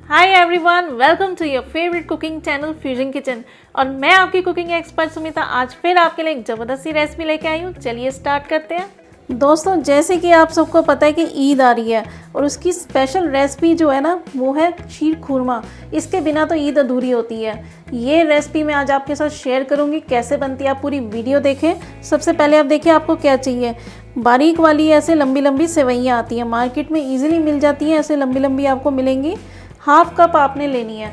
Hi everyone, welcome to your favourite cooking channel fusion kitchen. और मैं आपकी cooking expert Sumita आज फिर आपके लिए एक ज़बरदस्त सी रेसिपी लेके आई हूँ। चलिए स्टार्ट करते हैं। दोस्तों, जैसे कि आप सबको पता है कि ईद आ रही है और उसकी स्पेशल रेसिपी जो है ना वो है शीर खुरमा। इसके बिना तो ईद अधूरी होती है। ये रेसिपी मैं आज आपके साथ शेयर करूँगी, कैसे बनती है आप पूरी वीडियो देखें। सबसे पहले आप देखिए आपको क्या चाहिए। बारीक वाली ऐसे लंबी लंबी सेवइयाँ आती हैं, मार्केट में ईजिली मिल जाती हैं, ऐसे लंबी लंबी आपको मिलेंगी। हाफ कप आपने लेनी है।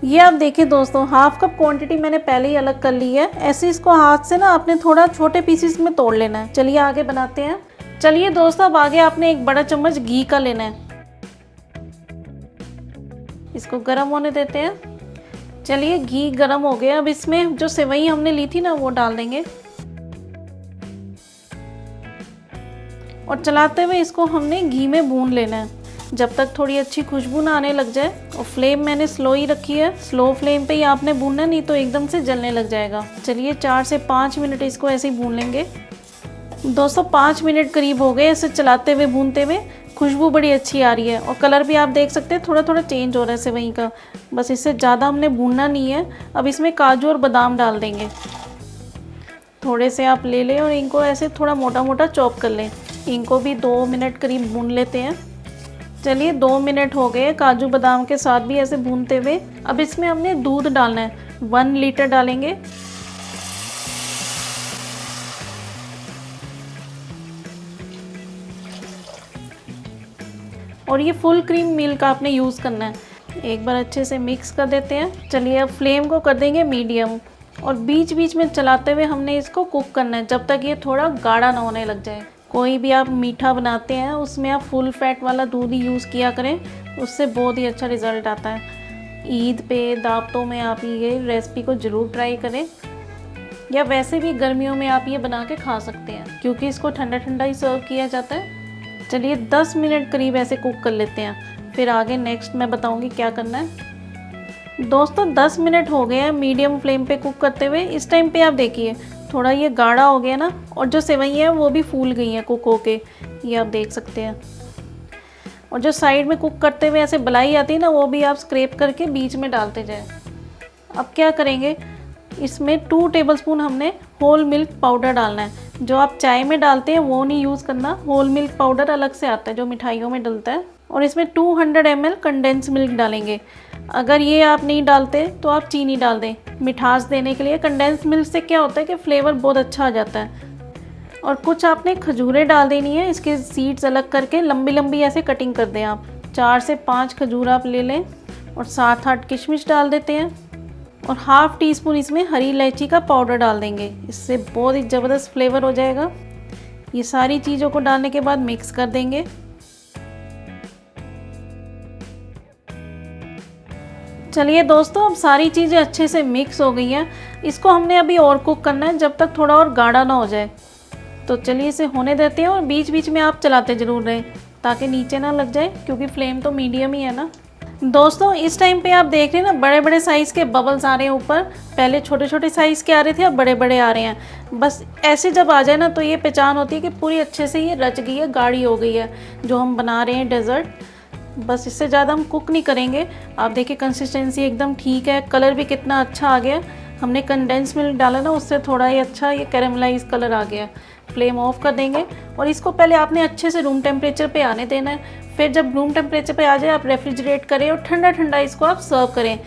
ये आप देखिए दोस्तों, हाफ कप क्वांटिटी मैंने पहले ही अलग कर ली है। ऐसे इसको हाथ से ना आपने थोड़ा छोटे पीसेस में तोड़ लेना है। चलिए आगे बनाते हैं। चलिए दोस्तों, अब आगे आपने एक बड़ा चम्मच घी का लेना है। इसको गर्म होने देते हैं। चलिए घी गर्म हो गया। अब इसमें जो सेवई हमने ली थी ना वो डाल देंगे और चलाते हुए इसको हमने घी में भून लेना है जब तक थोड़ी अच्छी खुशबू ना आने लग जाए। और फ्लेम मैंने स्लो ही रखी है। स्लो फ्लेम पे ही आपने भूनना, नहीं तो एकदम से जलने लग जाएगा। चलिए 4 से 5 मिनट इसको ऐसे ही भून लेंगे। दोस्तों 5 मिनट करीब हो गए ऐसे चलाते हुए भूनते हुए। खुशबू बड़ी अच्छी आ रही है और कलर भी आप देख सकते हैं थोड़ा थोड़ा चेंज हो रहा है सेवई का। बस इससे ज़्यादा हमने भूनना नहीं है। अब इसमें काजू और बादाम डाल देंगे। थोड़े से आप ले लें और इनको ऐसे थोड़ा मोटा मोटा चॉप कर लें। इनको भी 2 मिनट करीब भून लेते हैं। चलिए 2 मिनट हो गए काजू बादाम के साथ भी ऐसे भूनते हुए। अब इसमें हमने दूध डालना है, 1 लीटर डालेंगे। और ये फुल क्रीम मिल्क आपने यूज़ करना है। एक बार अच्छे से मिक्स कर देते हैं। चलिए अब फ्लेम को कर देंगे मीडियम और बीच बीच में चलाते हुए हमने इसको कुक करना है जब तक ये थोड़ा गाढ़ा ना होने लग जाए। कोई भी आप मीठा बनाते हैं उसमें आप फुल फैट वाला दूध ही यूज़ किया करें, उससे बहुत ही अच्छा रिज़ल्ट आता है। ईद पे दावतों में आप ये रेसिपी को ज़रूर ट्राई करें, या वैसे भी गर्मियों में आप ये बना के खा सकते हैं क्योंकि इसको ठंडा ठंडा ही सर्व किया जाता है। चलिए 10 मिनट करीब ऐसे कुक कर लेते हैं, फिर आगे नेक्स्ट मैं बताऊँगी क्या करना है। दोस्तों 10 मिनट हो गए हैं मीडियम फ्लेम पे कुक करते हुए। इस टाइम पे आप देखिए थोड़ा ये गाढ़ा हो गया ना, और जो सेवइयाँ हैं वो भी फूल गई हैं कुक होके, ये आप देख सकते हैं। और जो साइड में कुक करते हुए ऐसे बलाई आती है ना, वो भी आप स्क्रैप करके बीच में डालते जाए। अब क्या करेंगे, इसमें 2 टेबलस्पून हमने होल मिल्क पाउडर डालना है। जो आप चाय में डालते हैं वो नहीं यूज़ करना, होल मिल्क पाउडर अलग से आता है जो मिठाइयों में डलता है। और इसमें 200 ml कंडेंस मिल्क डालेंगे। अगर ये आप नहीं डालते तो आप चीनी डाल दें मिठास देने के लिए। कंडेंस मिल्क से क्या होता है कि फ्लेवर बहुत अच्छा आ जाता है। और कुछ आपने खजूरें डाल देनी है, इसके सीड्स अलग करके लंबी लंबी ऐसे कटिंग कर दें आप। 4 से 5 खजूर आप ले लें और 7-8 किशमिश डाल देते हैं। और हाफ टी स्पून इसमें हरी इलायची का पाउडर डाल देंगे, इससे बहुत ही ज़बरदस्त फ्लेवर हो जाएगा। ये सारी चीज़ों को डालने के बाद मिक्स कर देंगे। चलिए दोस्तों, अब सारी चीज़ें अच्छे से मिक्स हो गई हैं। इसको हमने अभी और कुक करना है जब तक थोड़ा और गाढ़ा ना हो जाए। तो चलिए इसे होने देते हैं और बीच बीच में आप चलाते ज़रूर रहें ताकि नीचे ना लग जाए, क्योंकि फ्लेम तो मीडियम ही है ना। दोस्तों इस टाइम पे आप देख रहे हैं ना, बड़े बड़े साइज़ के बबल्स आ रहे हैं ऊपर। पहले छोटे छोटे साइज़ के आ रहे थे, अब बड़े बड़े आ रहे हैं। बस ऐसे जब आ जाए ना तो ये पहचान होती है कि पूरी अच्छे से ये रच गई है, गाढ़ी हो गई है जो हम बना रहे हैं डेज़र्ट। बस इससे ज़्यादा हम कुक नहीं करेंगे। आप देखिए कंसिस्टेंसी एकदम ठीक है, कलर भी कितना अच्छा आ गया। हमने कंडेंस मिल्क डाला ना, उससे थोड़ा ही अच्छा ये कैरेमलाइज कलर आ गया। फ्लेम ऑफ कर देंगे और इसको पहले आपने अच्छे से रूम टेम्परेचर पे आने देना है। फिर जब रूम टेम्परेचर पे आ जाए आप रेफ्रिजरेट करें और ठंडा ठंडा इसको आप सर्व करें।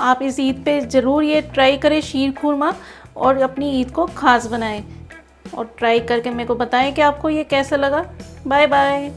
आप इस ईद पे ज़रूर ये ट्राई करें शीर खुरमा, और अपनी ईद को ख़ास बनाएं। और ट्राई करके मेरे को बताएं कि आपको ये कैसा लगा। Bye bye.